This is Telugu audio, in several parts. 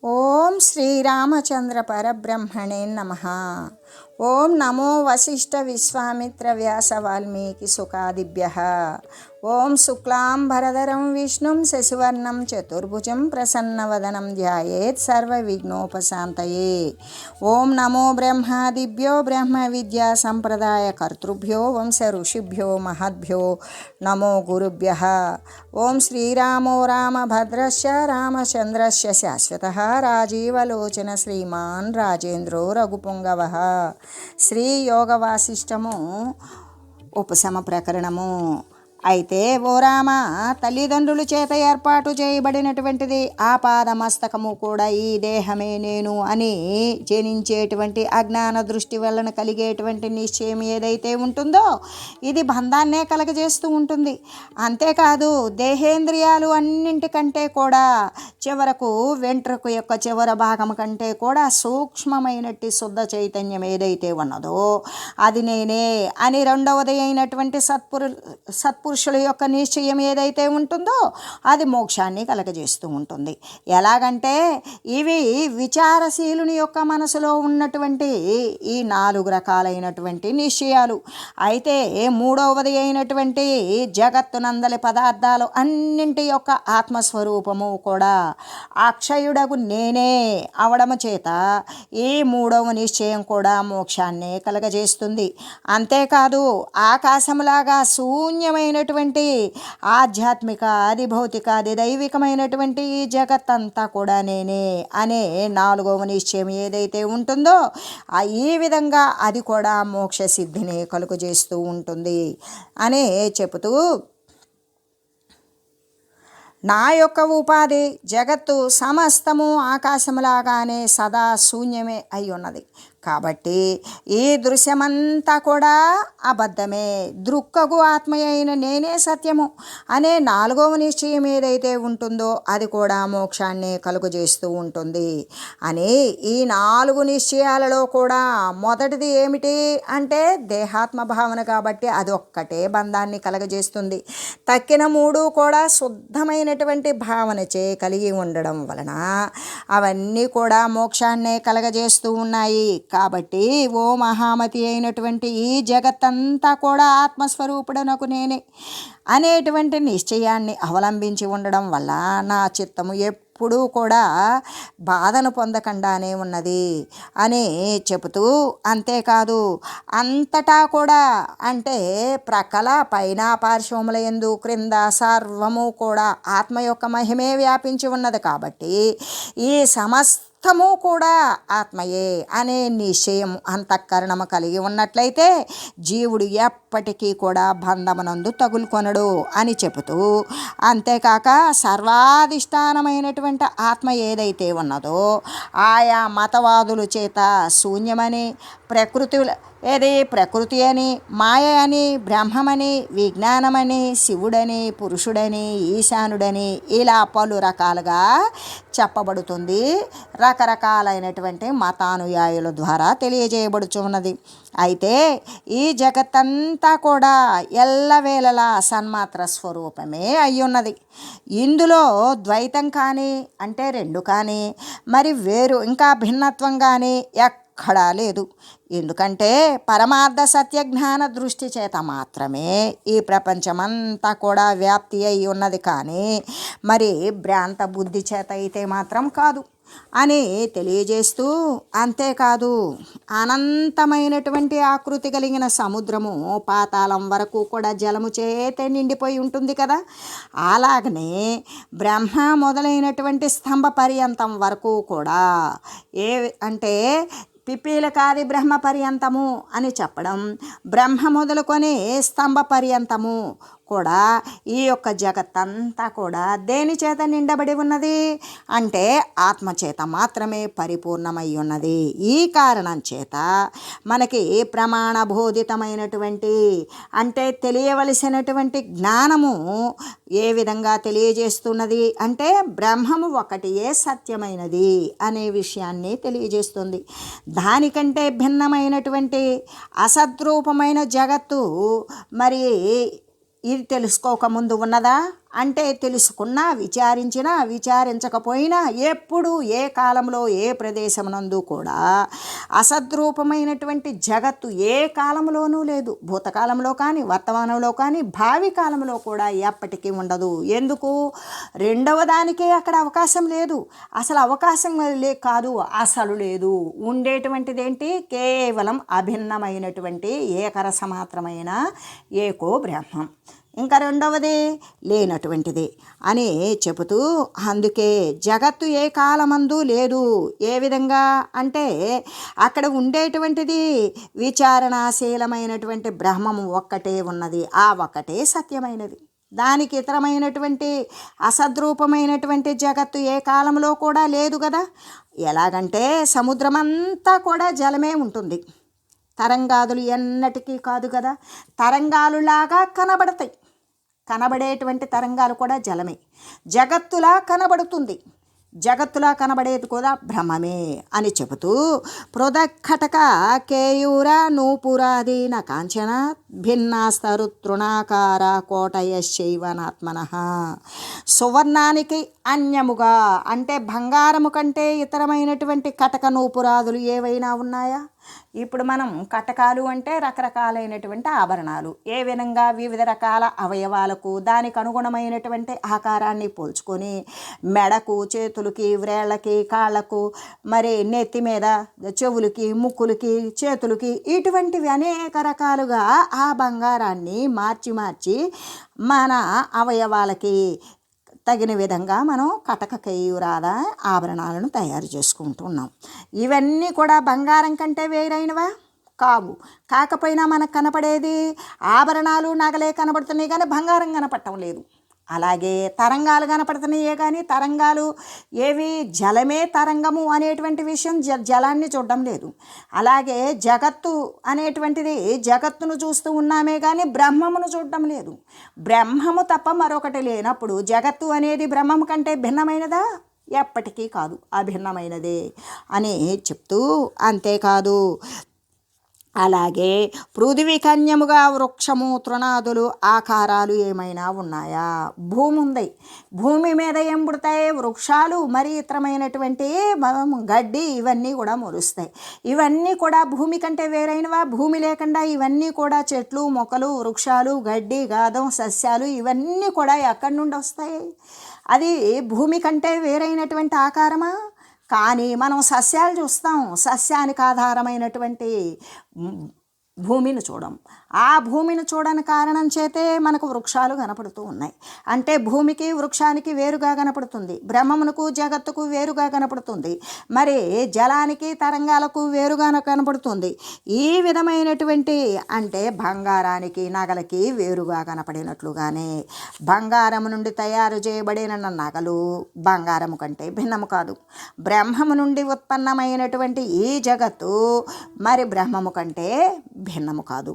ఓం శ్రీరామచంద్ర పరబ్రహ్మణే నమః. ఓం నమో వశిష్ఠ విశ్వామిత్ర వ్యాస వాల్మీకి సుఖాదిభ్యః. ఓం శుక్లాంబరధరం విష్ణుం శశివర్ణం చతుర్భుజం ప్రసన్నవదనం ధ్యాయేత్ సర్వవిఘ్నోపశాంతయే. ఓం నమో బ్రహ్మాదిభ్యో బ్రహ్మ విద్యా సంప్రదాయ కర్తృభ్యో వంశ ఋషిభ్యో మహద్భ్యో నమో గురుభ్యః. ఓం శ్రీరామో రామభద్రశ్చ రామచంద్రశ్చ శాశ్వతః రాజీవలోచన శ్రీమాన్ రాజేంద్రో రఘుపుంగవః. శ్రీ యోగ వాసిష్టము ఉపశమ ప్రకరణము. అయితే ఓ రామ, తల్లిదండ్రుల చేత ఏర్పాటు చేయబడినటువంటిది ఆపాదమస్తకము కూడా ఈ దేహమే నేను అని జనించేటువంటి అజ్ఞాన దృష్టి వలన కలిగేటువంటి నిశ్చయం ఏదైతే ఉంటుందో ఇది బంధాన్నే కలగజేస్తూ ఉంటుంది. అంతేకాదు దేహేంద్రియాలు అన్నింటికంటే కూడా చివరకు వెంట్రుక యొక్క చివర భాగం కంటే కూడా సూక్ష్మమైనట్టి శుద్ధ చైతన్యం ఏదైతే ఉన్నదో అది నేనే అని రెండవది అయినటువంటి సత్పురుషుల యొక్క నిశ్చయం ఏదైతే ఉంటుందో అది మోక్షాన్ని కలగజేస్తూ ఉంటుంది. ఎలాగంటే ఇవి విచారశీలుని యొక్క మనసులో ఉన్నటువంటి ఈ 4 రకాలైనటువంటి నిశ్చయాలు. అయితే మూడవది అయినటువంటి జగత్తునందలి పదార్థాలు అన్నింటి యొక్క ఆత్మస్వరూపము కూడా అక్షయుడగు నేనే అవడము చేత ఈ 3వ నిశ్చయం కూడా మోక్షాన్ని కలగజేస్తుంది. అంతేకాదు ఆకాశంలాగా శూన్యమైనటువంటి ఆధ్యాత్మిక ఆది భౌతిక ఆది దైవికమైనటువంటి ఈ జగత్తంతా కూడా నేనే అనే 4వ నిశ్చయం ఏదైతే ఉంటుందో ఈ విధంగా అది కూడా మోక్ష సిద్ధిని కలుగజేస్తూ ఉంటుంది అని చెబుతూ, నా యొక్క ఉపాధి జగత్తు సమస్తము ఆకాశములాగానే సదా శూన్యమే అయి ఉన్నది. కాబట్టి ఈ దృశ్యమంతా కూడా అబద్ధమే, దృక్కగు ఆత్మయైన నేనే సత్యము అనే 4వ నిశ్చయం ఏదైతే ఉంటుందో అది కూడా మోక్షాన్ని కలుగజేస్తూ ఉంటుంది అని ఈ 4 నిశ్చయాలలో కూడా మొదటిది ఏమిటి అంటే దేహాత్మ భావన. కాబట్టి అది ఒక్కటే బంధాన్ని కలగజేస్తుంది. తక్కిన 3 కూడా శుద్ధమైనటువంటి భావనచే కలిగి ఉండడం వలన అవన్నీ కూడా మోక్షాన్నే కలగజేస్తూ ఉన్నాయి. కాబట్టి ఓ మహామతి అయినటువంటి ఈ జగత్తంతా కూడా ఆత్మస్వరూపుడనకు నేనే అనేటువంటి నిశ్చయాన్ని అవలంబించి ఉండడం వల్ల నా చిత్తము ఎప్పుడూ కూడా బాధను పొందకుండానే ఉన్నది అని చెబుతూ, అంతేకాదు అంతటా కూడా అంటే ప్రక్కల పైన పార్శ్వముల యందు క్రింద సర్వము కూడా ఆత్మ యొక్క మహిమే వ్యాపించి ఉన్నది. కాబట్టి ఈ సమస్తము కూడా ఆత్మయే అనే నిశ్చయం అంతఃకరణము కలిగి ఉన్నట్లయితే జీవుడు ఎప్పటికీ కూడా బంధమునందు తగులుకొనడు అని చెబుతూ, అంతేకాక సర్వాధిష్టానమైనటువంటి ఆత్మ ఏదైతే ఉన్నదో ఆయా మతవాదుల చేత శూన్యమని, ప్రకృతి అని, మాయ అని, బ్రహ్మమని, విజ్ఞానమని, శివుడని, పురుషుడని, ఈశానుడని ఇలా పలు రకాలుగా చెప్పబడుతుంది. రకరకాలైనటువంటి మతానుయాయుల ద్వారా తెలియజేయబడుచున్నది. అయితే ఈ జగత్తంతా కూడా ఎల్లవేళలా సన్మాత్ర స్వరూపమే అయ్యున్నది. ఇందులో ద్వైతం కానీ అంటే 2 కానీ మరి వేరు ఇంకా భిన్నత్వం కానీ ఎక్కడా లేదు. ఎందుకంటే పరమార్థ సత్యజ్ఞాన దృష్టి చేత మాత్రమే ఈ ప్రపంచమంతా కూడా వ్యాప్తి అయి ఉన్నది, కానీ మరి భ్రాంత బుద్ధి చేత అయితే మాత్రం కాదు అని తెలియజేస్తూ, అంతేకాదు అనంతమైనటువంటి ఆకృతి కలిగిన సముద్రము పాతాళం వరకు కూడా జలము చేతే నిండిపోయి ఉంటుంది కదా. అలాగనే బ్రహ్మ మొదలైనటువంటి స్తంభ పర్యంతం వరకు కూడా అంటే పిపీలకాది బ్రహ్మ పర్యంతము అని చెప్పడం, బ్రహ్మ మొదలుకొని స్తంభ పర్యంతము కూడా ఈ యొక్క జగత్తంతా కూడా దేని చేత నిండబడి ఉన్నది అంటే ఆత్మచేత మాత్రమే పరిపూర్ణమై ఉన్నది. ఈ కారణం చేత మనకి ప్రమాణబోధితమైనటువంటి అంటే తెలియవలసినటువంటి జ్ఞానము ఏ విధంగా తెలియజేస్తున్నది అంటే బ్రహ్మము ఒకటియే సత్యమైనది అనే విషయాన్ని తెలియజేస్తుంది. దానికంటే భిన్నమైనటువంటి అసద్రూపమైన జగత్తు మరి ఇది తెలుసుకోకముందు ఉన్నదా అంటే తెలుసుకున్నా, విచారించినా, విచారించకపోయినా, ఎప్పుడు ఏ కాలంలో ఏ ప్రదేశమునందు కూడా అసద్రూపమైనటువంటి జగత్తు ఏ కాలంలోనూ లేదు. భూతకాలంలో కానీ, వర్తమానంలో కానీ, భావి కాలంలో కూడా ఎప్పటికీ ఉండదు. ఎందుకు? రెండవ దానికే అక్కడ అవకాశం లేదు. అసలు అవకాశం కాదు, అసలు లేదు. ఉండేటువంటిది ఏంటి? కేవలం అభిన్నమైనటువంటి ఏకరసమాత్రమైన ఏకో బ్రహ్మం. ఇంకా రెండవది లేనటువంటిది అని చెబుతూ, అందుకే జగత్తు ఏ కాలమందు లేదు. ఏ విధంగా అంటే అక్కడ ఉండేటువంటిది విచారణాశీలమైనటువంటి బ్రహ్మము ఒక్కటే ఉన్నది. ఆ ఒక్కటే సత్యమైనది. దానికి ఇతరమైనటువంటి అసద్రూపమైనటువంటి జగత్తు ఏ కాలంలో కూడా లేదు కదా. ఎలాగంటే సముద్రమంతా కూడా జలమే ఉంటుంది. తరంగాదులు ఎన్నటికీ కాదు కదా. తరంగాలులాగా కనబడతాయి. కనబడేటువంటి తరంగాలు కూడా జలమే. జగత్తులా కనబడుతుంది. జగత్తులా కనబడేది కూడా బ్రహ్మమే అని చెబుతూ, పృథక్కటక కేయూర నూపురాదీన కాంచన భిన్నాస్తరు తృణాకార కోటయశైవనాత్మన. సువర్ణానికి అన్యముగా అంటే బంగారము కంటే ఇతరమైనటువంటి కటక నూపురాదులు ఏవైనా ఉన్నాయా? ఇప్పుడు మనం కటకాలు అంటే రకరకాలైనటువంటి ఆభరణాలు. ఏ విధంగా వివిధ రకాల అవయవాలకు దానికి అనుగుణమైనటువంటి ఆకారాన్ని పోల్చుకొని మెడకు, చేతులకి, వ్రేళ్ళకి, కాళ్ళకు, మరి నెత్తి మీద, చెవులకి, ముక్కులకి, చేతులకి, ఇటువంటివి అనేక రకాలుగా ఆ బంగారాన్ని మార్చి మార్చి మన అవయవాలకి తగిన విధంగా మనం కటక కేయూరాద ఆభరణాలను తయారు చేసుకుంటూ ఉన్నాం. ఇవన్నీ కూడా బంగారం కంటే వేరైనవా? కావు. కాకపోయినా మనకు కనపడేది ఆభరణాలు, నగలే కనబడుతున్నాయి కానీ బంగారం కనపడటం లేదు. అలాగే తరంగాలు కనపడుతున్నాయే కానీ తరంగాలు ఏవి? జలమే తరంగము అనేటువంటి విషయం జలాన్ని చూడడం లేదు. అలాగే జగత్తు అనేటువంటిది జగత్తును చూస్తూ ఉన్నామే కానీ బ్రహ్మమును చూడడం లేదు. బ్రహ్మము తప్ప మరొకటి లేనప్పుడు జగత్తు అనేది బ్రహ్మము కంటే భిన్నమైనదా? ఎప్పటికీ కాదు, అభిన్నమైనదే అని చెప్తూ, అంతేకాదు అలాగే పృథివీకన్యముగా వృక్షము, తృణాదులు, ఆకారాలు ఏమైనా ఉన్నాయా? భూమి ఉంది. భూమి మీద ఏం పుడతాయి? వృక్షాలు, మరి ఇతరమైనటువంటి గడ్డి, ఇవన్నీ కూడా మొలుస్తాయి. ఇవన్నీ కూడా భూమి కంటే వేరైనవా? భూమి లేకుండా ఇవన్నీ కూడా చెట్లు, మొక్కలు, వృక్షాలు, గడ్డి, గాదం, సస్యాలు ఇవన్నీ కూడా ఎక్కడి నుండి వస్తాయి? అది భూమి కంటే వేరైనటువంటి ఆకారమా? కానీ మనం సస్యాలు చూస్తాం. సస్యానికి ఆధారమైనటువంటి భూమిని చూడం. ఆ భూమిని చూడని కారణం చేతే మనకు వృక్షాలు కనపడుతూ ఉన్నాయి. అంటే భూమికి, వృక్షానికి వేరుగా కనపడుతుంది. బ్రహ్మమునకు, జగత్తుకు వేరుగా కనపడుతుంది. మరి జలానికి, తరంగాలకు వేరుగా కనపడుతుంది. ఈ విధమైనటువంటి అంటే బంగారానికి, నగలకి వేరుగా కనపడినట్లుగానే బంగారము నుండి తయారు చేయబడిన నగలు బంగారము కంటే భిన్నము కాదు. బ్రహ్మము నుండి ఉత్పన్నమైనటువంటి ఈ జగత్తు మరి బ్రహ్మము కంటే భిన్నము కాదు.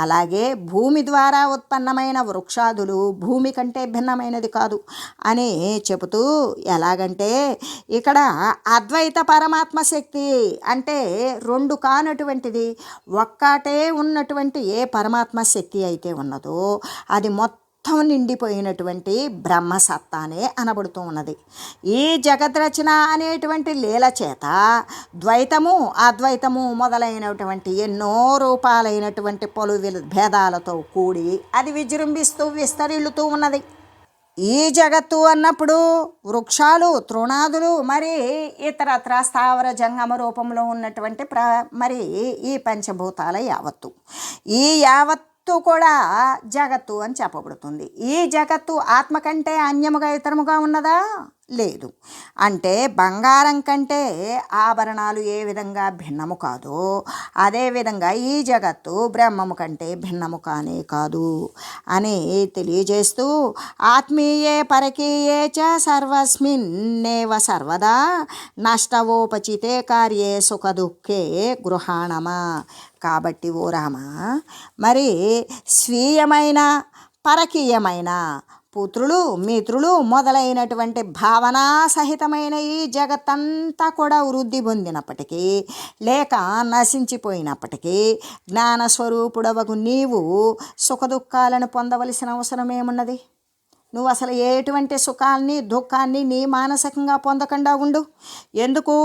అలాగే భూమి ద్వారా ఉత్పన్నమైన వృక్షాదులు భూమి కంటే భిన్నమైనది కాదు అని చెబుతూ, ఎలాగంటే ఇక్కడ అద్వైత పరమాత్మ శక్తి అంటే రెండు కానటువంటిది ఒక్కటే ఉన్నటువంటి ఏ పరమాత్మ శక్తి అయితే ఉన్నదో అది మొత్తం నిండిపోయినటువంటి బ్రహ్మసత్తానే అనబడుతూ ఉన్నది. ఈ జగద్రచన అనేటువంటి లీల చేత ద్వైతము, అద్వైతము మొదలైనటువంటి ఎన్నో రూపాలైనటువంటి పలు భేదాలతో కూడి అది విజృంభిస్తూ విస్తరిల్లుతూ ఉన్నది. ఈ జగత్తు అన్నప్పుడు వృక్షాలు, తృణాదులు, మరి ఇతరత్ర స్థావర జంగమ రూపంలో ఉన్నటువంటి మరి ఈ పంచభూతాల యావత్తు, ఈ యావత్తు కూడా జగత్తు అని చెప్పబడుతుంది. ఈ జగత్తు ఆత్మ కంటే అన్యముగా ఇతరముగా ఉన్నదా? లేదు. అంటే బంగారం కంటే ఆభరణాలు ఏ విధంగా భిన్నము కాదో అదేవిధంగా ఈ జగత్తు బ్రహ్మము కంటే భిన్నము కానే కాదు అని తెలియజేస్తూ, ఆత్మీయే పరకీయే చ సర్వస్మిన్నేవ సర్వదా నష్టవోపచితే కార్యే సుఖ దుఃఖే గృహాణమా. కాబట్టి ఓ రామ, మరి స్వీయమైన, పరకీయమైన, పుత్రులు, మిత్రులు మొదలైనటువంటి భావనా సహితమైన ఈ జగత్తంతా కూడా వృద్ధి పొందినప్పటికీ లేక నశించిపోయినప్పటికీ జ్ఞానస్వరూపుడవగు నీవు సుఖదుఖాలను పొందవలసిన అవసరం ఏమున్నది? నువ్వు అసలు ఎటువంటి సుఖాన్ని దుఃఖాన్ని నీ మానసికంగా పొందకుండా ఉండు. ఎందుకు?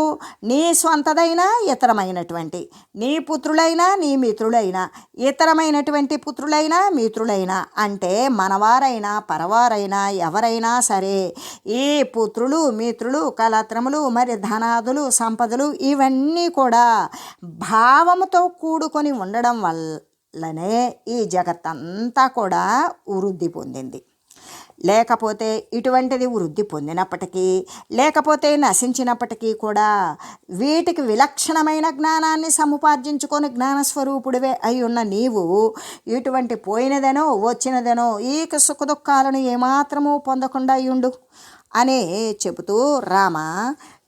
నీ స్వంతదైనా ఇతరమైనటువంటి నీ పుత్రులైనా నీ మిత్రులైనా ఇతరమైనటువంటి పుత్రులైనా మిత్రులైనా అంటే మనవారైనా పరవారైనా ఎవరైనా సరే ఈ పుత్రులు మిత్రులు కలత్రములు మరి ధనాదులు సంపదలు ఇవన్నీ కూడా భావముతో కూడుకొని ఉండడం వల్లనే ఈ జగత్తంతా కూడా వృద్ధి పొందింది. లేకపోతే ఇటువంటిది వృద్ధి పొందినప్పటికీ లేకపోతే నశించినప్పటికీ కూడా వీటికి విలక్షణమైన జ్ఞానాన్ని సముపార్జించుకొని జ్ఞానస్వరూపుడివే అయి ఉన్న నీవు ఇటువంటి పోయినదనో వచ్చినదనో ఈ సుఖదుఖాలను ఏమాత్రము పొందకుండా ఉండు అని చెబుతూ రామ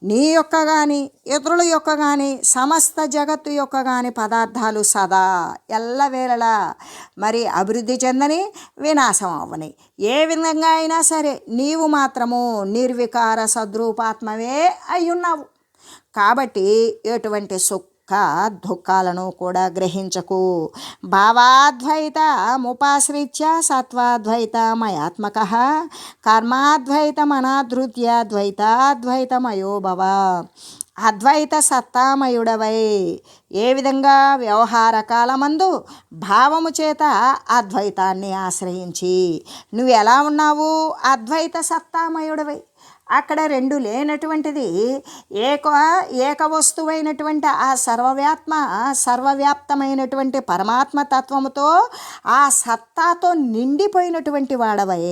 నీ యొక్క కానీ ఇతరుల యొక్క కానీ సమస్త జగత్తు యొక్క కానీ పదార్థాలు సదా ఎల్లవేళలా మరి అభివృద్ధి చెందని వినాశం అవ్వని ఏ విధంగా అయినా సరే నీవు మాత్రము నిర్వికార సద్రూపాత్మవే అయ్యున్నావు. కాబట్టి ఎటువంటి దుఃఖాలను కూడా గ్రహించకు. భావాద్వైత ముపాశ్రిత్య సత్వాద్వైత మయాత్మక కర్మాద్వైతమనాధృత్య ద్వైతాద్వైతమయో భవ. అద్వైత సత్తామయుడవై ఏ విధంగా వ్యవహార కాలమందు భావము చేత అద్వైతాన్ని ఆశ్రయించి నువ్వు ఎలా ఉన్నావు? అద్వైత సత్తామయుడవై అక్కడ రెండు లేనటువంటిది ఏక వస్తువైనటువంటి ఆ సర్వవ్యాప్తమైనటువంటి పరమాత్మ తత్వముతో ఆ సత్తాతో నిండిపోయినటువంటి వాడవై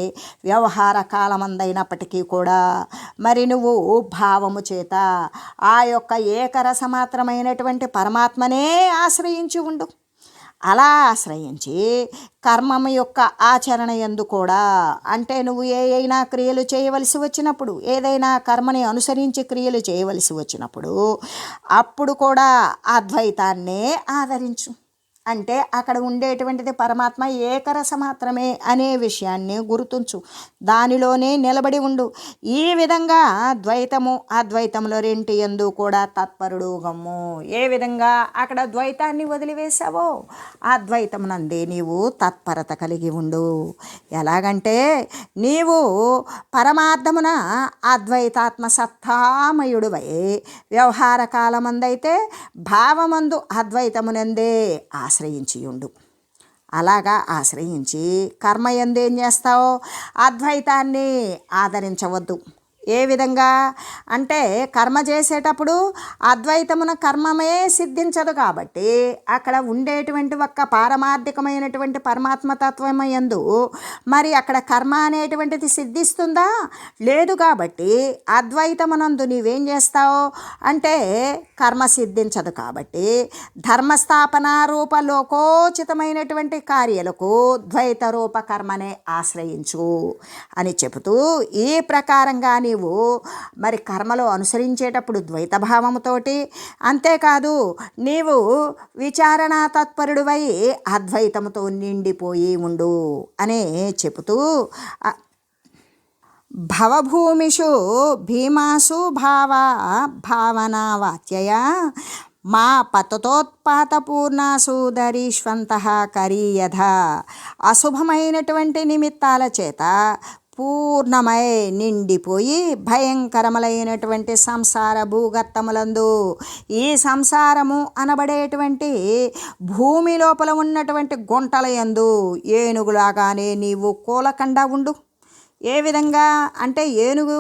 వ్యవహార కాలమందైనప్పటికీ కూడా మరి నువ్వు భావము చేత ఆ యొక్క ఏకరసమాత్రమైనటువంటి పరమాత్మనే ఆశ్రయించి ఉండు. అలా ఆశ్రయించి కర్మము యొక్క ఆచరణ యందు కూడా అంటే నువ్వు అయినా క్రియలు చేయవలసి వచ్చినప్పుడు ఏదైనా కర్మని అనుసరించి క్రియలు చేయవలసి వచ్చినప్పుడు అప్పుడు కూడా అద్వైతాన్నే ఆదరించు. అంటే అక్కడ ఉండేటువంటిది పరమాత్మ ఏకరస మాత్రమే అనే విషయాన్ని గుర్తుంచు. దానిలోనే నిలబడి ఉండు. ఈ విధంగా ద్వైతము అద్వైతములో రెంటి యందు కూడా తత్పరుడు గమ్ము. ఏ విధంగా అక్కడ ద్వైతాన్ని వదిలివేశావో అద్వైతమునందే నీవు తత్పరత కలిగి ఉండు. ఎలాగంటే నీవు పరమార్థమున అద్వైతాత్మ సత్తామయుడువై వ్యవహార కాలమందైతే భావమందు అద్వైతమునందే ఆశ్రయించియుండు. అలాగా ఆశ్రయించి కర్మయందు ఏం చేస్తావు? అద్వైతాన్ని ఆదరించవద్దు. ఏ విధంగా అంటే కర్మ చేసేటప్పుడు అద్వైతమున కర్మమే సిద్ధించదు. కాబట్టి అక్కడ ఉండేటువంటి ఒక్క పారమార్థికమైనటువంటి పరమాత్మతత్వమయందు మరి అక్కడ కర్మ అనేటువంటిది సిద్ధిస్తుందా? లేదు. కాబట్టి అద్వైతమునందు నీవేం చేస్తావు అంటే కర్మ సిద్ధించదు. కాబట్టి ధర్మస్థాపన రూప లోకోచితమైనటువంటి కార్యాలకు ద్వైత రూప కర్మనే ఆశ్రయించు అని చెబుతూ ఈ ప్రకారంగా నీవు మరి కర్మలో అనుసరించేటప్పుడు ద్వైత భావముతోటి అంతేకాదు నీవు విచారణ తత్పరుడివై అద్వైతముతో నిండిపోయి ఉండు అనే చెబుతూ భవభూమిషు భీమాసు భావనా వాచ్యయ మా పతతోత్పాతపూర్ణాసు దరీష్వంతః కరీయధ. అశుభమైనటువంటి నిమిత్తాల చేత పూర్ణమై నిండిపోయి భయంకరములైనటువంటి సంసార భూగర్తములందు ఈ సంసారము అనబడేటువంటి భూమి లోపల ఉన్నటువంటి గుంటల యందు ఏనుగులాగానే నీవు కూలకుండా ఉండు. ఏ విధంగా అంటే ఏనుగు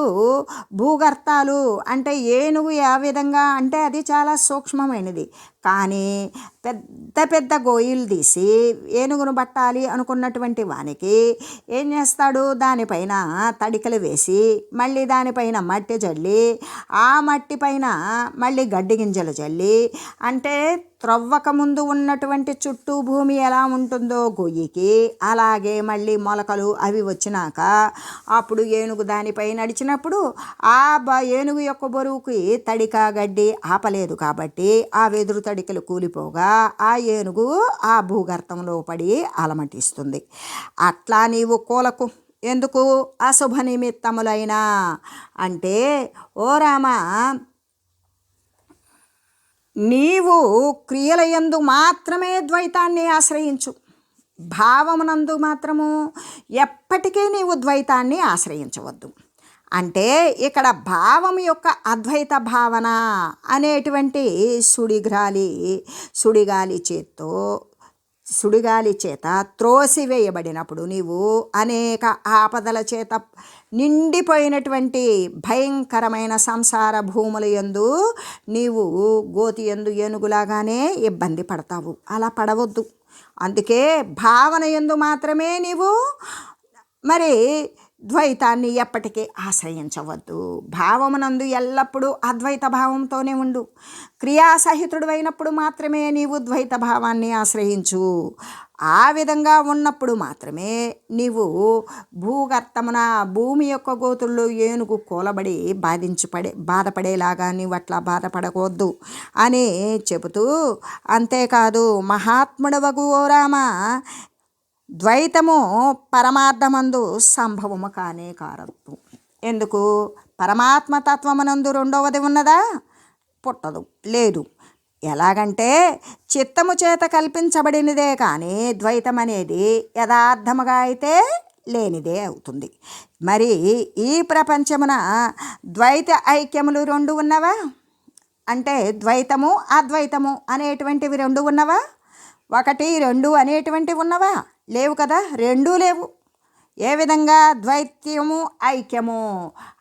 భూగర్తాలు అంటే ఏనుగు ఏ విధంగా అంటే అది చాలా సూక్ష్మమైనది. కానీ పెద్ద పెద్ద గోయిలు తీసి ఏనుగును పట్టాలి అనుకున్నటువంటి వానికి ఏం చేస్తాడు? దానిపైన తడికలు వేసి మళ్ళీ దానిపైన మట్టి జల్లి ఆ మట్టి పైన మళ్ళీ గడ్డి గింజలు జల్లి అంటే త్రవ్వక ముందు ఉన్నటువంటి చుట్టూ భూమి ఎలా ఉంటుందో గొయ్యికి అలాగే మళ్ళీ మొలకలు అవి వచ్చినాక అప్పుడు ఏనుగు దానిపై నడిచినప్పుడు ఆ ఏనుగు యొక్క బరువుకి తడిక గడ్డి ఆపలేదు. కాబట్టి ఆ వెదురు తడికలు కూలిపోగా ఆ ఏనుగు ఆ భూగర్తంలో పడి అలమటిస్తుంది. అట్లా నీవు కూలకు ఎందుకు? అశుభ నిమిత్తములైనా అంటే ఓ రామ నీవు క్రియలయందు మాత్రమే ద్వైతాన్ని ఆశ్రయించు. భావమునందు మాత్రము ఎప్పటికీ నీవు ద్వైతాన్ని ఆశ్రయించవద్దు. అంటే ఇక్కడ భావం యొక్క అద్వైత భావన అనేటువంటి సుడిగాలి చేత త్రోసివేయబడినప్పుడు నీవు అనేక ఆపదల చేత నిండిపోయినటువంటి భయంకరమైన సంసార భూముల యందు నీవు గోతి యందు ఏనుగులాగానే ఇబ్బంది పడతావు. అలా పడవద్దు. అందుకే భావన యందు మాత్రమే నీవు మరి ద్వైతాన్ని ఎప్పటికీ ఆశ్రయించవద్దు. భావమునందు ఎల్లప్పుడూ అద్వైత భావంతోనే ఉండు. క్రియాసహితుడు అయినప్పుడు మాత్రమే నీవు ద్వైత భావాన్ని ఆశ్రయించు. ఆ విధంగా ఉన్నప్పుడు మాత్రమే నీవు భూగర్తమున భూమి యొక్క గోతుల్లో ఏనుగు కూలబడి బాధపడేలాగా నీవు అట్లా బాధపడకూడదు అని చెబుతూ, అంతేకాదు మహాత్ముడవగు ఓ రామ, ద్వైతము పరమార్థమందు సంభవము కానే కారదు. ఎందుకు? పరమాత్మతత్వమునందు రెండవది ఉన్నదా? పుట్టదు, లేదు. ఎలాగంటే చిత్తము చేత కల్పించబడినదే కానీ ద్వైతం అనేది యథార్థముగా అయితే లేనిదే అవుతుంది. మరి ఈ ప్రపంచమున ద్వైత ఐక్యములు రెండు ఉన్నవా? అంటే ద్వైతము అద్వైతము అనేటువంటివి రెండు ఉన్నవా? ఒకటి రెండు అనేటువంటివి ఉన్నవా? లేవు కదా, రెండూ లేవు. ఏ విధంగా? ద్వైత్యము ఐక్యము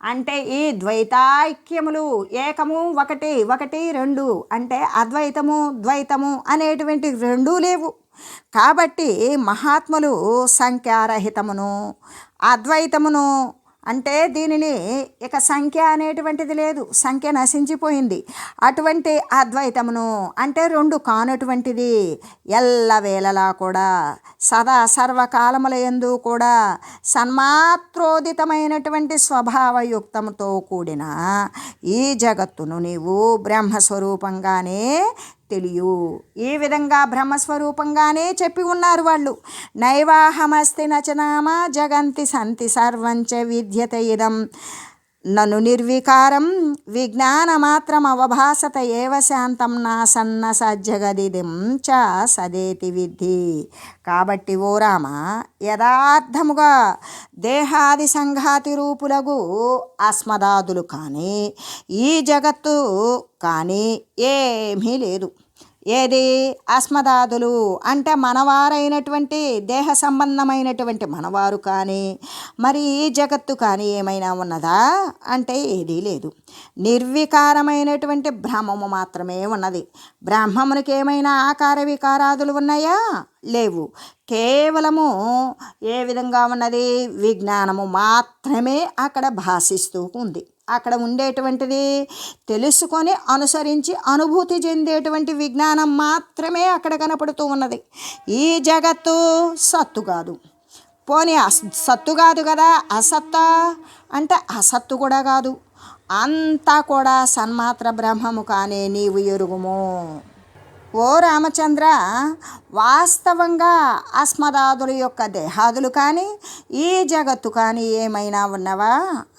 అంటే ఈ ద్వైతాైక్యములు ఏకము ఒకటి, ఒకటి రెండు అంటే అద్వైతము ద్వైతము అనేటువంటి రెండూ లేవు. కాబట్టి మహాత్ములు సంఖ్యారహితమును అద్వైతమును అంటే దీనిని ఇక సంఖ్య అనేటువంటిది లేదు, సంఖ్య నశించిపోయింది. అటువంటి అద్వైతమును అంటే రెండు కానటువంటిది ఎల్లవేళలా కూడా సదా సర్వకాలముల యందు కూడా సన్మాత్రోదితమైనటువంటి స్వభావయుక్తంతో కూడిన ఈ జగత్తును నీవు బ్రహ్మస్వరూపంగానే తెలియు. ఈ విధంగా బ్రహ్మస్వరూపంగానే చెప్పి ఉన్నారు వాళ్ళు. నైవాహమస్తి నచనామా జగంతి సంతి సర్వంచ విద్యత ఇదం నను నిర్వికారం విజ్ఞానమాత్రం అవభాసత ఏవ శాంతం నాసన్న సజ్జగదిదిం చ సదేతి విద్ధి. కాబట్టి ఓ రామ, యథార్థముగా దేహాది సంఘాతి రూపులగు అస్మదాదులు కానీ ఈ జగత్తు కానీ ఏమీ లేదు. ఏది? అస్మదాదులు అంటే మనవారైనటువంటి దేహ సంబంధమైనటువంటి మనవారు కానీ మరి ఈ జగత్తు కానీ ఏమైనా ఉన్నదా అంటే ఏదీ లేదు. నిర్వికారమైనటువంటి బ్రహ్మము మాత్రమే ఉన్నది. బ్రహ్మమునికి ఏమైనా ఆకార వికారాదులు ఉన్నాయా? లేవు. కేవలము ఏ విధంగా ఉన్నది? విజ్ఞానము మాత్రమే అక్కడ భాషిస్తూ ఉంది. అక్కడ ఉండేటువంటిది తెలుసుకొని అనుసరించి అనుభూతి చెందేటువంటి విజ్ఞానం మాత్రమే అక్కడ కనపడుతూ ఉన్నది. ఈ జగత్తు సత్తు కాదు. పోనీ సత్తు కాదు కదా, అసత్తా అంటే అసత్తు కూడా కాదు. అంతా కూడా సన్మాత్ర బ్రహ్మము కానే నీవు ఎరుగుము. ఓ రామచంద్ర, వాస్తవంగా అస్మదాదుల యొక్క దేహాదులు కానీ ఈ జగత్తు కానీ ఏమైనా ఉన్నవా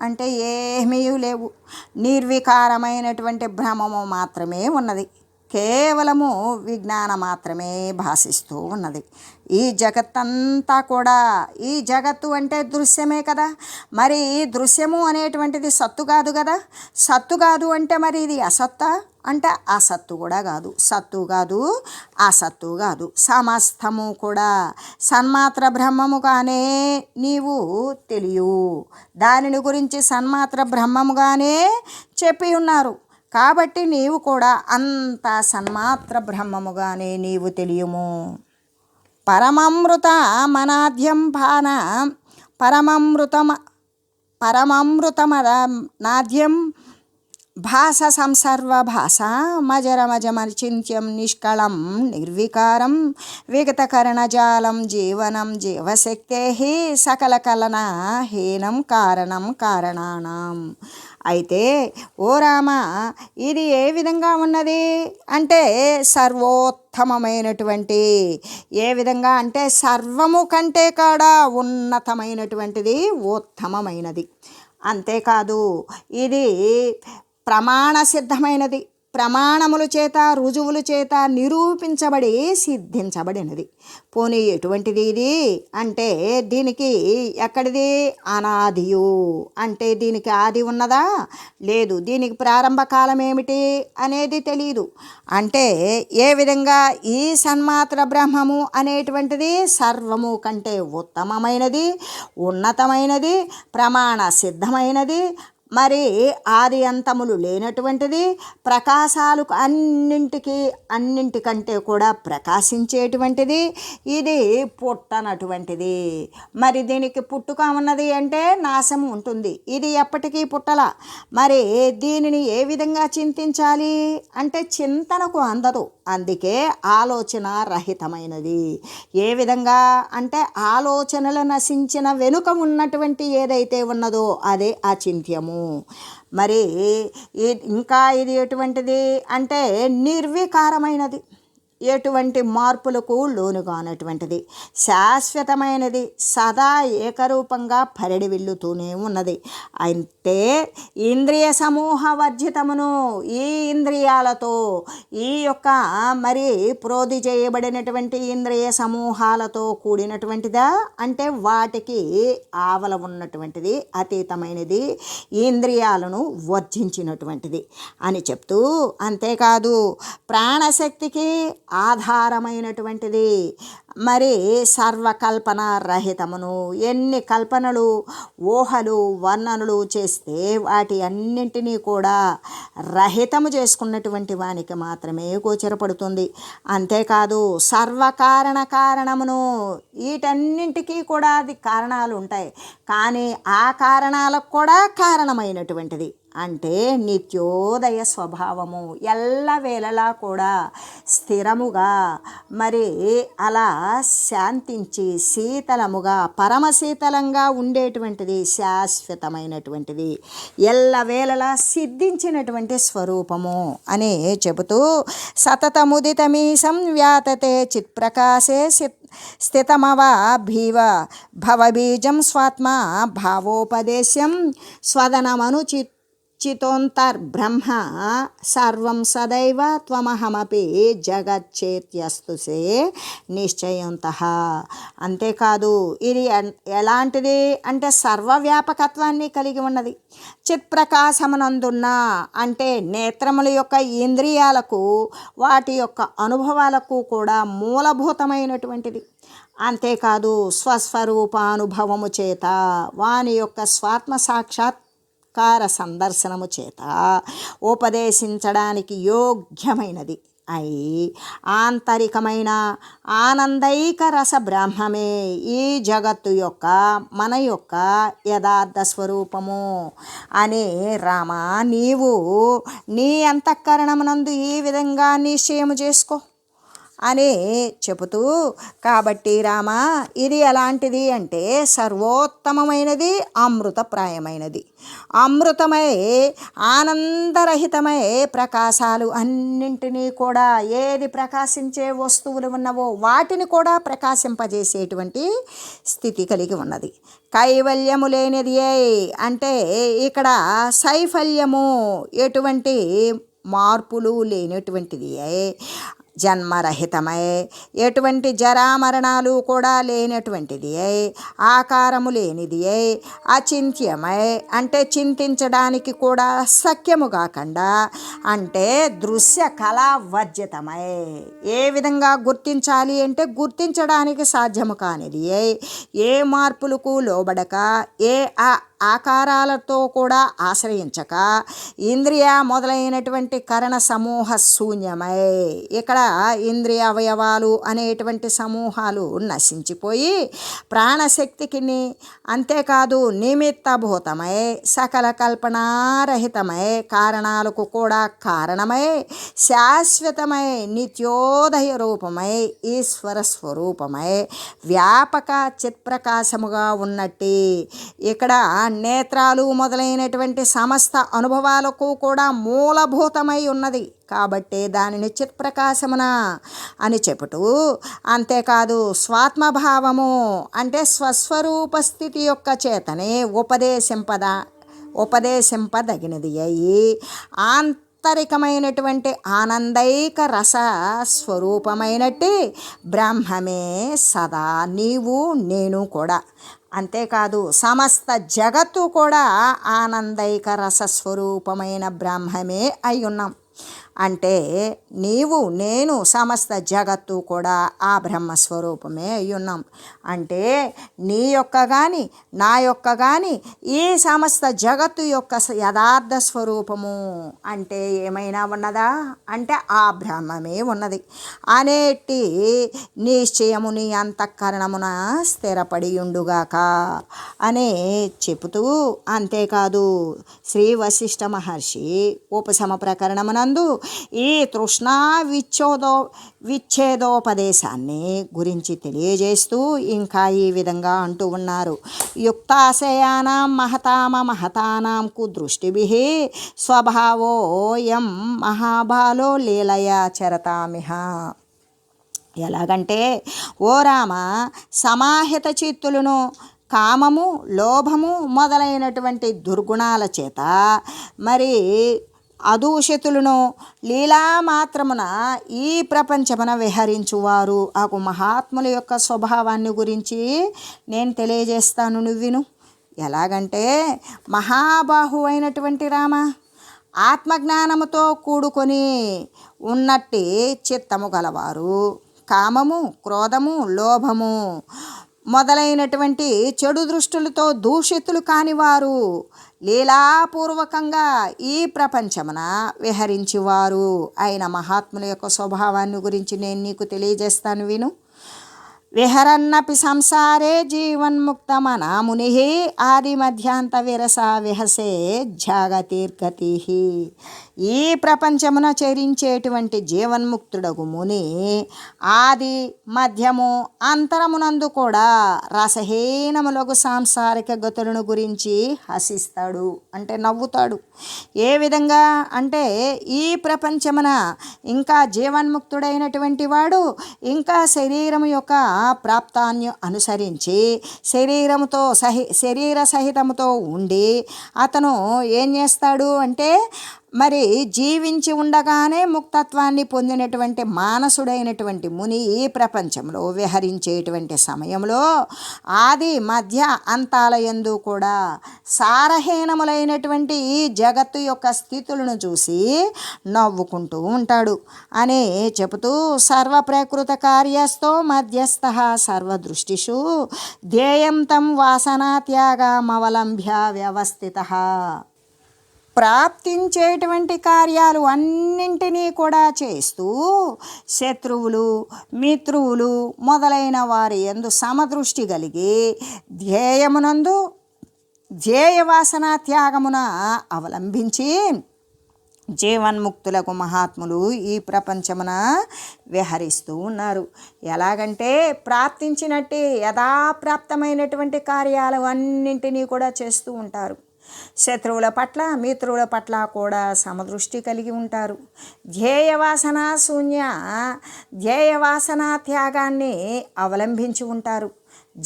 అంటే ఏమీ లేవు. నిర్వికారమైనటువంటి బ్రహ్మము మాత్రమే ఉన్నది. కేవలము విజ్ఞానం మాత్రమే భాషిస్తూ ఉన్నది. ఈ జగత్తంతా కూడా, ఈ జగత్తు అంటే దృశ్యమే కదా, మరి ఈ దృశ్యము అనేటువంటిది సత్తు కాదు కదా. సత్తు కాదు అంటే మరి ఇది అసత్తా అంటే అసత్తు కూడా కాదు, సత్తు కాదు అసత్తు కాదు. సమస్తము కూడా సన్మాత్ర బ్రహ్మముగానే నీవు తెలియు. దానిని గురించి సన్మాత్ర బ్రహ్మముగానే చెప్పి ఉన్నారు. కాబట్టి నీవు కూడా అంత సన్మాత్ర బ్రహ్మముగానే నీవు తెలియము. పరమమృత మనాద్యం భాన పరమమృతమద నాద్యం భాష సంసర్వ భాష మజరమజమర్చింత్యం నిష్కళం నిర్వికారం విగతకరణజాలం జీవనం జీవశక్తే సకల కలన హీనం కారణం కారణానాం. అయితే ఓ రామ, ఇది ఏ విధంగా ఉన్నది అంటే సర్వోత్తమమైనటువంటి, ఏ విధంగా అంటే సర్వము కంటే కూడా ఉన్నతమైనటువంటిది, ఉత్తమమైనది. అంతేకాదు ఇది ప్రమాణ సిద్ధమైనది. ప్రమాణముల చేత రుజువుల చేత నిరూపించబడి సిద్ధించబడినది. పోనీ ఎటువంటిది ఇది అంటే దీనికి ఎక్కడిది? అనాదియు అంటే దీనికి ఆది ఉన్నదా? లేదు. దీనికి ప్రారంభ కాలం ఏమిటి అనేది తెలియదు. అంటే ఏ విధంగా ఈ సన్మాత్ర బ్రహ్మము అనేటువంటిది సర్వము కంటే ఉత్తమమైనది, ఉన్నతమైనది, ప్రమాణ సిద్ధమైనది, మరి ఆది అంతములు లేనటువంటిది, ప్రకాశాలు అన్నింటికంటే కూడా ప్రకాశించేటువంటిది, ఇది పుట్టనటువంటిది. మరి దీనికి పుట్టుక ఉన్నది అంటే నాశం ఉంటుంది. ఇది ఎప్పటికీ పుట్టల. మరి దీనిని ఏ విధంగా చింతించాలి అంటే చింతనకు అందదు. అందుకే ఆలోచన రహితమైనది. ఏ విధంగా అంటే ఆలోచనలు నశించిన వెనుక ఉన్నటువంటి ఏదైతే ఉన్నదో అదే అచింత్యము. మరి ఇంకా ఇది ఎటువంటిది అంటే నిర్వికారమైనది, ఎటువంటి మార్పులకు లోనుగానటువంటిది, శాశ్వతమైనది, సదా ఏకరూపంగా పరిడి వెళ్ళుతూనే ఉన్నది. అంటే ఇంద్రియ సమూహ వర్జితమును, ఈ ఇంద్రియాలతో ఈ యొక్క మరి ప్రోధి చేయబడినటువంటి ఇంద్రియ సమూహాలతో కూడినటువంటిదా అంటే వాటికి ఆవల ఉన్నటువంటిది, అతీతమైనది, ఇంద్రియాలను వర్జించినటువంటిది అని చెప్తూ, అంతేకాదు ప్రాణశక్తికి ఆధారమైనటువంటిది, మరి సర్వకల్పన రహితమును. ఎన్ని కల్పనలు, ఊహలు, వర్ణనలు చేస్తే వాటి అన్నింటినీ కూడా రహితము చేసుకున్నటువంటి వానికి మాత్రమే గోచరపడుతుంది. అంతేకాదు కారణమును. వీటన్నింటికీ కూడా అది కారణాలు ఉంటాయి, కానీ ఆ కారణాలకు కూడా కారణమైనటువంటిది అంటే నిత్యోదయ స్వభావము, ఎల్లవేళలా కూడా స్థిరముగా మరి అలా శాంతించి శీతలముగా పరమశీతలంగా ఉండేటువంటిది, శాశ్వతమైనటువంటిది, ఎల్లవేళలా సిద్ధించినటువంటి స్వరూపము అని చెబుతూ, సతతముదితమీశం వ్యాతతే చిత్ప్రకాశే స్థితమవ భవబీజం స్వాత్మ భావోపదేశం స్వదనమను చితోంతర్బ్రహ్మ సర్వం సదైవ త్వమహమపి జగచ్చేత్యస్తుసే నిశ్చయంతః. అంతేకాదు ఇది ఎలాంటిది అంటే సర్వవ్యాపకత్వాన్ని కలిగి ఉన్నది. చిత్ప్రకాశమునందున్న అంటే నేత్రముల యొక్క ఇంద్రియాలకు, వాటి యొక్క అనుభవాలకు కూడా మూలభూతమైనటువంటిది. అంతేకాదు స్వస్వరూపానుభవము చేత, వాని యొక్క స్వాత్మ సాక్షాత్ సందర్శనము చేత ఉపదేశించడానికి యోగ్యమైనది అయి ఆంతరికమైన ఆనందైక రస బ్రహ్మమే ఈ జగత్తు యొక్క మన యొక్క యథార్థ స్వరూపము అని రామ నీవు నీ అంతఃకరణమునందు ఈ విధంగా నిశ్చయము చేసుకో అని చెబుతూ, కాబట్టి రామ ఇది ఎలాంటిది అంటే సర్వోత్తమమైనది, అమృతప్రాయమైనది, అమృతమై ఆనందరహితమై ప్రకాశాలు అన్నింటినీ కూడా, ఏది ప్రకాశించే వస్తువులు ఉన్నవో వాటిని కూడా ప్రకాశింపజేసేటువంటి స్థితి కలిగి ఉన్నది. కైవల్యము లేనిది అంటే ఇక్కడ శైఫల్యము, ఎటువంటి మార్పులు లేనటువంటిది, జన్మరహితమై ఎటువంటి జరామరణాలు కూడా లేనటువంటిది, ఆకారము లేనిది, అచింత్యమై అంటే చింతించడానికి కూడా సఖ్యము కాకుండా, అంటే దృశ్య కళా వర్జితమై ఏ విధంగా గుర్తించాలి అంటే గుర్తించడానికి సాధ్యము కానిది, ఏ మార్పులకు లోబడక, ఏ ఆకారాలతో కూడా ఆశ్రయించక, ఇంద్రియ మొదలైనటువంటి కరణ సమూహ శూన్యమై, ఇక్కడ ఇంద్రియ అవయవాలు అనేటువంటి సమూహాలు నశించిపోయి ప్రాణశక్తికి, అంతేకాదు నిమిత్తభూతమై సకల కల్పనారహితమై కారణాలకు కూడా కారణమై శాశ్వతమై నిత్యోదయ రూపమై ఈశ్వర స్వరూపమై వ్యాపక చిత్ప్రకాశముగా ఉన్నట్టి, ఇక్కడ నేత్రాలు మొదలైనటువంటి సమస్త అనుభవాలకు కూడా మూలభూతమై ఉన్నది. కాబట్టి దానిని చిత్ప్రకాశమున అని చెబుతూ, అంతేకాదు స్వాత్మభావము అంటే స్వస్వరూప స్థితి యొక్క చేతనే ఉపదేశింపదగినది అయి సార్వత్రికమైనటువంటి ఆనందైక రస స్వరూపమైనట్టి బ్రహ్మమే సదా నీవు నేను కూడా. అంతేకాదు సమస్త జగత్తు కూడా ఆనందైక రస స్వరూపమైన బ్రహ్మమే అయి ఉన్నాం. అంటే నీవు నేను సమస్త జగత్తు కూడా ఆ బ్రహ్మస్వరూపమే అయ్యున్నాం. అంటే నీ యొక్క కానీ నా యొక్క కానీ ఈ సమస్త జగత్తు యొక్క యథార్థ స్వరూపము అంటే ఏమైనా ఉన్నదా అంటే ఆ బ్రహ్మమే ఉన్నది అనేటి నిశ్చయము నీ అంతఃకరణమున స్థిరపడి ఉండుగాక అనే చెబుతూ, అంతేకాదు శ్రీ వశిష్ఠ మహర్షి ఉపశమ ప్రకరణమునందు ఈ తృష్ణా విచ్ఛేదోపదేశాన్ని గురించి తెలియజేస్తూ ఇంకా ఈ విధంగా అంటూ ఉన్నారు. యుక్తాశయానాం మహతానాం కుదృష్టిభిః స్వభావోయం మహాబాలో లీలయా చరతామిహ. ఎలాగంటే, ఓ రామ, సమాహిత చిత్తులను కామము లోభము మొదలైనటువంటి దుర్గుణాల చేత మరి అదూషితులను లీలా మాత్రమున ఈ ప్రపంచమున విహరించువారు ఆకు మహాత్ముల యొక్క స్వభావాన్ని గురించి నేను తెలియజేస్తాను, నువ్వు విను. ఎలాగంటే, మహాబాహు అయినటువంటి రామ, ఆత్మజ్ఞానముతో కూడుకొని ఉన్నట్టి చిత్తము గలవారు, కామము క్రోధము లోభము మొదలైనటువంటి చెడు దృష్టులతో దూషితులు కానివారు లీలాపూర్వకంగా ఈ ప్రపంచమున విహరించేవారు అయిన మహాత్ముల యొక్క స్వభావాన్ని గురించి నేను నీకు తెలియజేస్తాను, విను. విహరన్నపి సంసారే జీవన్ముక్తమనా ముని ఆది మధ్యాంత విరస విహసే జాగతిర్గతి. ఈ ప్రపంచమున చరించేటువంటి జీవన్ముక్తుడగు ముని ఆది మధ్యము అంతరమునందు కూడా రసహీనములకు సాంసారిక గతులను గురించి హసిస్తాడు, అంటే నవ్వుతాడు. ఏ విధంగా అంటే, ఈ ప్రపంచమున ఇంకా జీవన్ముక్తుడైనటువంటి వాడు ఇంకా శరీరం యొక్క ప్రాప్తాన్ని అనుసరించి శరీర సహితముతో ఉండి అతను ఏం చేస్తాడు అంటే, మరి జీవించి ఉండగానే ముక్తత్వాన్ని పొందినటువంటి మానసుడైనటువంటి ముని ఈ ప్రపంచంలో విహరించేటువంటి సమయంలో ఆది మధ్య అంతాలయందు కూడా సారహీనములైనటువంటి ఈ జగత్తు యొక్క స్థితులను చూసి నవ్వుకుంటూ ఉంటాడు అని చెబుతూ, సర్వప్రకృత కార్యస్థో మధ్యస్థ సర్వదృష్టిషు ధ్యేయం తం వాసనా త్యాగమవలంబ్య వ్యవస్థిత. ప్రాప్తించేటువంటి కార్యాలు అన్నింటినీ కూడా చేస్తూ శత్రువులు మిత్రువులు మొదలైన వారి యందు సమదృష్టి కలిగి ధ్యేయమునందు ధ్యేయవాసన త్యాగమున అవలంబించి జీవన్ముక్తులకు మహాత్ములు ఈ ప్రపంచమున విహరిస్తూ ఉన్నారు. ఎలాగంటే, ప్రాప్తించినట్టే యథాప్రాప్తమైనటువంటి కార్యాలు అన్నింటినీ కూడా చేస్తూ ఉంటారు. శత్రువుల పట్ల మిత్రుల పట్ల కూడా సమదృష్టి కలిగి ఉంటారు. ధ్యేయవాసన త్యాగాన్ని అవలంబించి ఉంటారు.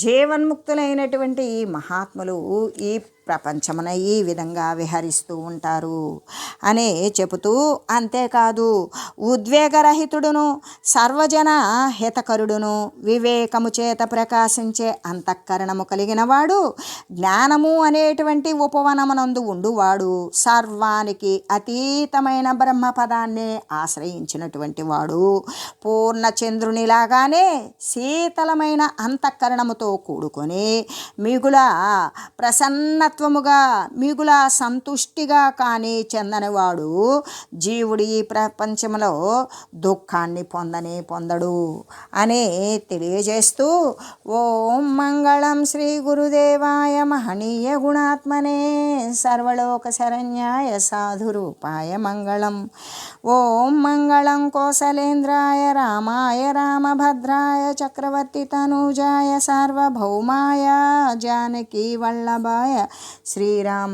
జీవన్ముక్తులైనటువంటి ఈ మహాత్ములు ఈ ప్రపంచమున ఈ విధంగా విహరిస్తూ ఉంటారు అని చెబుతూ, అంతేకాదు ఉద్వేగరహితుడును సర్వజన హితకరుడును వివేకము చేత ప్రకాశించే అంతఃకరణము కలిగిన వాడు జ్ఞానము అనేటువంటి ఉపవనమునందు ఉండువాడు సర్వానికి అతీతమైన బ్రహ్మపదాన్ని ఆశ్రయించినటువంటి వాడు పూర్ణచంద్రునిలాగానే శీతలమైన అంతఃకరణముతో కూడుకొని మిగుల ప్రసన్నత్వముగా మిగుల సంతుష్టిగా కానీ చెందనివాడు జీవుడు ఈ ప్రపంచంలో దుఃఖాన్ని పొందడు అని తెలియజేస్తూ, ఓం మంగళం శ్రీ గురుదేవాయ మహనీయ గుణాత్మనే సర్వలోక శరణ్యాయ సాధురూపాయ మంగళం. ఓం మంగళం కోసలేంద్రాయ రామాయ రామభద్రాయ చక్రవర్తి తనూజాయ సార్వభౌమాయ జానకీ వల్లభాయ శ్రీరామ